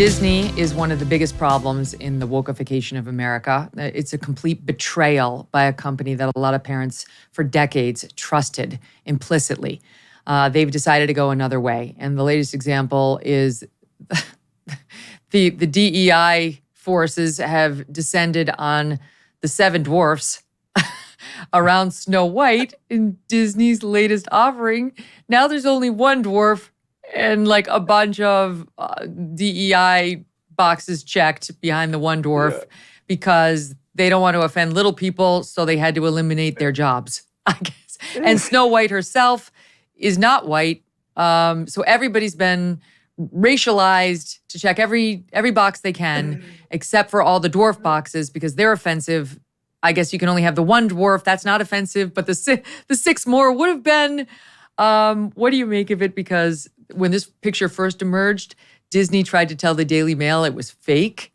Disney is one of the biggest problems in the wokeification of America. It's a complete betrayal by a company that a lot of parents for decades trusted implicitly. They've decided to go another way. And the latest example is the DEI forces have descended on the seven dwarfs around Snow White in Disney's latest offering. Now there's only one dwarf and like a bunch of DEI boxes checked behind the one dwarf because they don't want to offend little people, so they had to eliminate their jobs, I guess. And Snow White herself is not white, so everybody's been racialized to check every box they can, except for all the dwarf boxes because they're offensive. I guess you can only have the one dwarf. That's not offensive, but the six more would have been. What do you make of it? Because when this picture first emerged, Disney tried to tell the Daily Mail it was fake.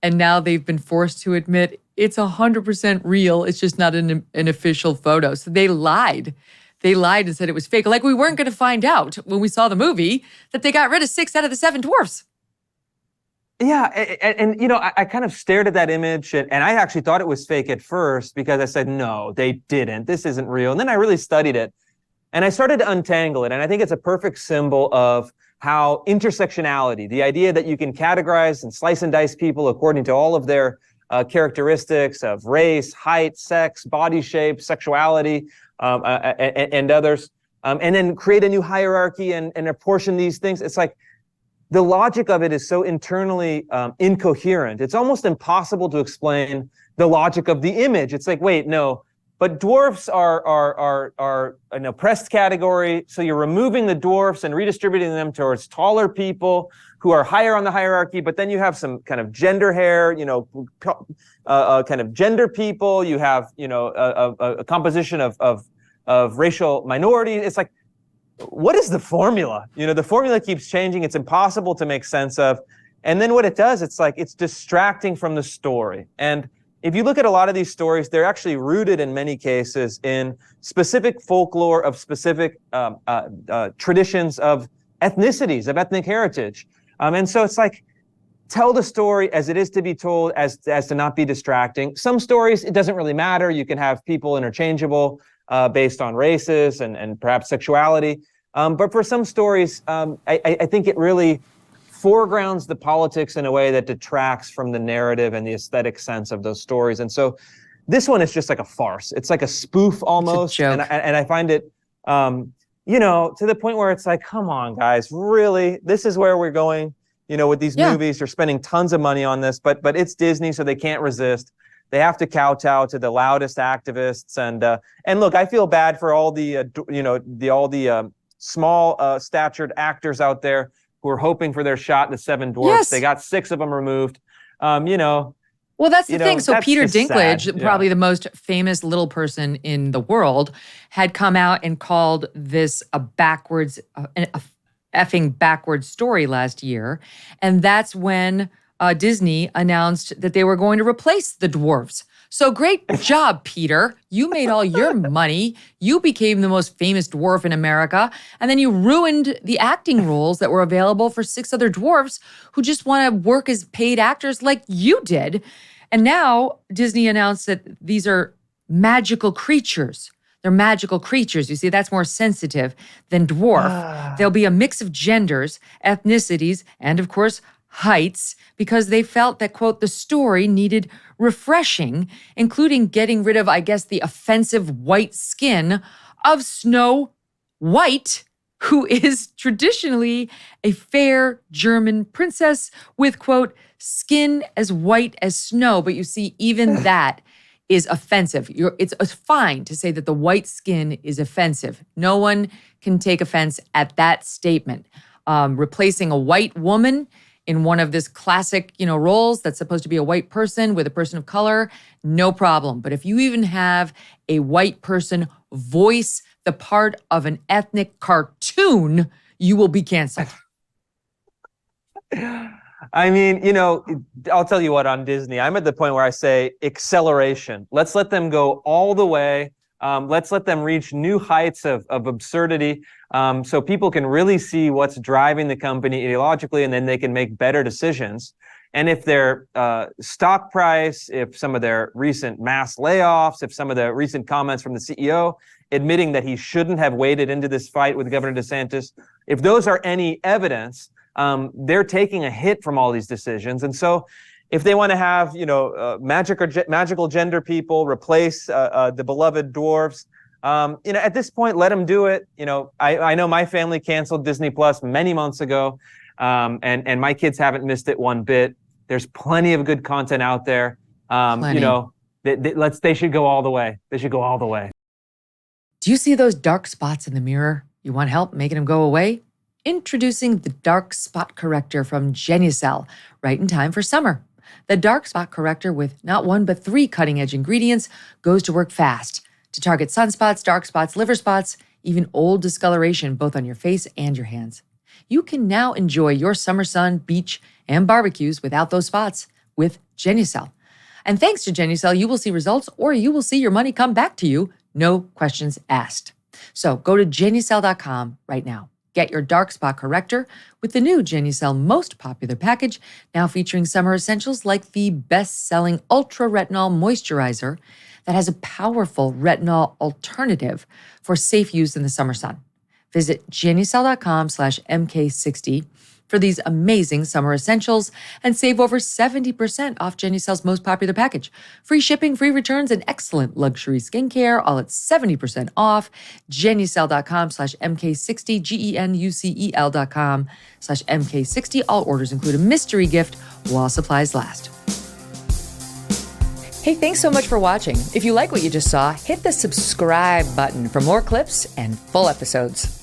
And now they've been forced to admit it's 100% real. It's just not an official photo. So they lied. They lied and said it was fake. Like we weren't going to find out when we saw the movie that they got rid of 6 out of the 7 dwarfs. Yeah, and you know, I kind of stared at that image and I actually thought it was fake at first because I said, no, they didn't. This isn't real. And then I really studied it. And I started to untangle it, and I think it's a perfect symbol of how intersectionality, the idea that you can categorize and slice and dice people according to all of their characteristics of race, height, sex, body shape, sexuality, and others, and then create a new hierarchy and apportion these things. It's like the logic of it is so internally incoherent. It's almost impossible to explain the logic of the image. It's like, wait, no. But dwarfs are an oppressed category, so you're removing the dwarfs and redistributing them towards taller people who are higher on the hierarchy, but then you have some kind of gender hair, you know, kind of gender people, you have, you know, a composition of racial minorities. It's like, what is the formula? You know, the formula keeps changing, it's impossible to make sense of. And then what it does, it's like, it's distracting from the story. And if you look at a lot of these stories, they're actually rooted in many cases in specific folklore of specific traditions of ethnicities, of ethnic heritage. And so it's like, tell the story as it is to be told, as to not be distracting. Some stories, it doesn't really matter. You can have people interchangeable based on races and perhaps sexuality. But for some stories, I think it really foregrounds the politics in a way that detracts from the narrative and the aesthetic sense of those stories. And so this one is just like a farce. It's like a spoof almost. It's a joke. And I find it, you know, to the point where it's like, come on, guys, really? This is where we're going, you know, with these movies. You're spending tons of money on this, but it's Disney, so they can't resist. They have to kowtow to the loudest activists. And look, I feel bad for all the, small statured actors out there who are hoping for their shot in the 7 dwarfs. Yes. They got 6 of them removed. You know. Well, that's the thing. So Peter Dinklage, sad. probably the most famous little person in the world, had come out and called this a effing backwards story last year. And that's when Disney announced that they were going to replace the dwarfs. So great job, Peter. You made all your money. You became the most famous dwarf in America. And then you ruined the acting roles that were available for 6 other dwarfs who just want to work as paid actors like you did. And now Disney announced that these are magical creatures. They're magical creatures. You see, that's more sensitive than dwarf. There'll be a mix of genders, ethnicities, and of course, heights, because they felt that, quote, the story needed refreshing, including getting rid of, I guess, the offensive white skin of Snow White, who is traditionally a fair German princess with, quote, skin as white as snow. But you see, even that is offensive. It's fine to say that the white skin is offensive. No one can take offense at that statement. Replacing a white woman in one of this classic, roles that's supposed to be a white person with a person of color, no problem. But if you even have a white person voice the part of an ethnic cartoon, you will be canceled. I mean, I'll tell you what, on Disney, I'm at the point where I say acceleration. Let's let them go all the way. Let's let them reach new heights of absurdity, so people can really see what's driving the company ideologically, and then they can make better decisions. And if their stock price, if some of their recent mass layoffs, if some of the recent comments from the CEO admitting that he shouldn't have waded into this fight with Governor DeSantis, if those are any evidence, they're taking a hit from all these decisions. And so if they want to have, magical gender people replace the beloved dwarfs, at this point, let them do it. I know my family canceled Disney Plus many months ago, and my kids haven't missed it one bit. There's plenty of good content out there. They should go all the way. They should go all the way. Do you see those dark spots in the mirror? You want help making them go away? Introducing the Dark Spot Corrector from Genucel, right in time for summer. The Dark Spot Corrector, with not one but 3 cutting-edge ingredients, goes to work fast to target sunspots, dark spots, liver spots, even old discoloration, both on your face and your hands. You can now enjoy your summer sun, beach, and barbecues without those spots with Genucel. And thanks to Genucel, you will see results, or you will see your money come back to you, no questions asked. So go to Genucel.com right now. Get your dark spot corrector with the new Genucel most popular package, now featuring summer essentials like the best-selling Ultra Retinol Moisturizer that has a powerful retinol alternative for safe use in the summer sun. Visit Genucel.com/MK60 for these amazing summer essentials and save over 70% off Genucel's most popular package. Free shipping, free returns, and excellent luxury skincare, all at 70% off. Genucel.com/MK60, GENUCEL.com/MK60. All orders include a mystery gift while supplies last. Hey, thanks so much for watching. If you like what you just saw, hit the subscribe button for more clips and full episodes.